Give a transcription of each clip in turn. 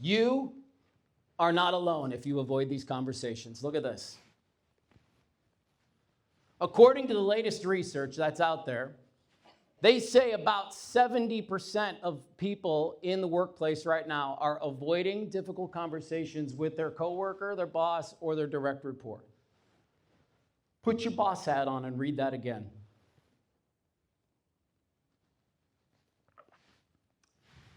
You are not alone if you avoid these conversations. Look at this. According to the latest research that's out there, they say about 70% of people in the workplace right now are avoiding difficult conversations with their coworker, their boss, or their direct report. Put your boss hat on and read that again.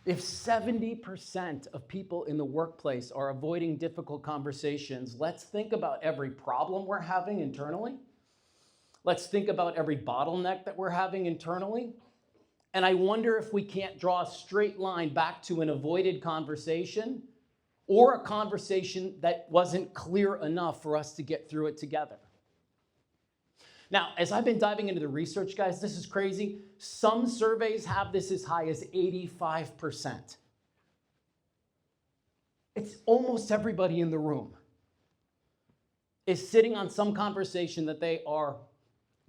If 70% of people in the workplace are avoiding difficult conversations, let's think about every problem we're having internally. Let's think about every bottleneck that we're having internally. And I wonder if we can't draw a straight line back to an avoided conversation or a conversation that wasn't clear enough for us to get through it together. Now, as I've been diving into the research, guys, this is crazy. Some surveys have this as high as 85%. It's almost everybody in the room is sitting on some conversation that they are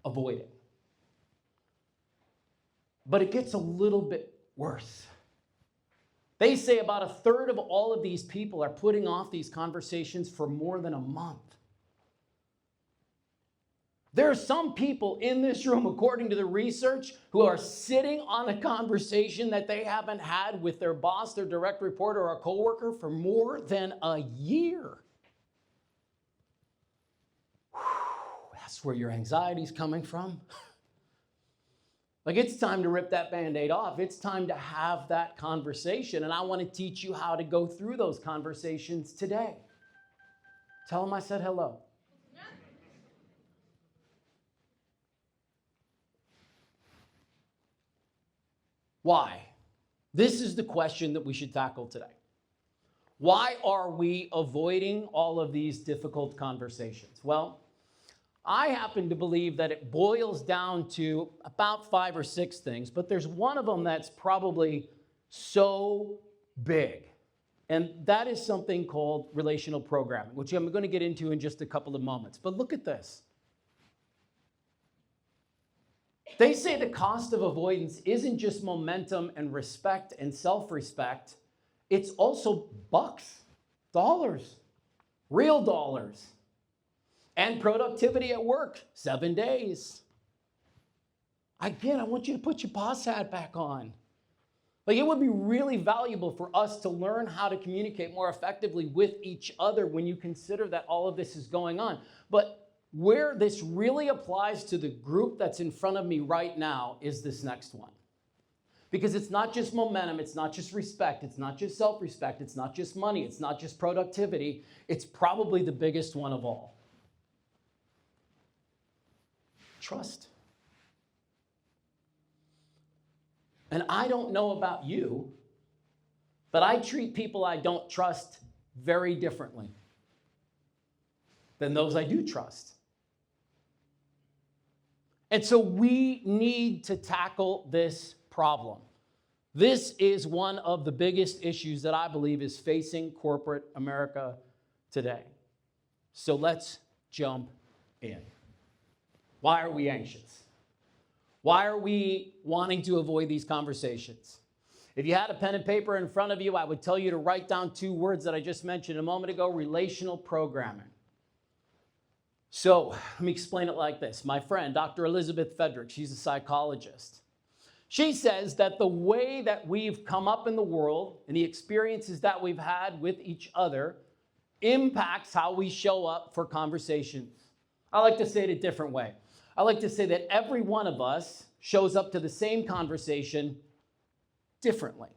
avoiding. But it gets a little bit worse. They say about a third of all of these people are putting off these conversations for more than a month. There are some people in this room, according to the research, who are sitting on a conversation that they haven't had with their boss, their direct report, or a coworker for more than a year. That's where your anxiety is coming from. Like, it's time to rip that Band-Aid off. It's time to have that conversation. And I want to teach you how to go through those conversations today. Tell them I said hello. Why? This is the question that we should tackle today. Why are we avoiding all of these difficult conversations? Well, I happen to believe that it boils down to about 5 or 6 things, but there's one of them that's probably so big, and that is something called relational programming, which I'm going to get into in just a couple of moments. But look at this. They say the cost of avoidance isn't just momentum and respect and self-respect, it's also bucks, dollars, real dollars. And productivity at work, 7 days. Again, I want you to put your boss hat back on. Like, it would be really valuable for us to learn how to communicate more effectively with each other when you consider that all of this is going on. But where this really applies to the group that's in front of me right now is this next one. Because it's not just momentum, it's not just respect, it's not just self-respect, it's not just money, it's not just productivity, it's probably the biggest one of all. Trust. And I don't know about you, but I treat people I don't trust very differently than those I do trust. And so we need to tackle this problem. This is one of the biggest issues that I believe is facing corporate America today. So let's jump in. Why are we anxious? Why are we wanting to avoid these conversations? If you had a pen and paper in front of you, I would tell you to write down 2 words that I just mentioned a moment ago: relational programming. So let me explain it like this. My friend, Dr. Elizabeth Fedrick, she's a psychologist. She says that the way that we've come up in the world and the experiences that we've had with each other impacts how we show up for conversations. I like to say it a different way. I like to say that every one of us shows up to the same conversation differently.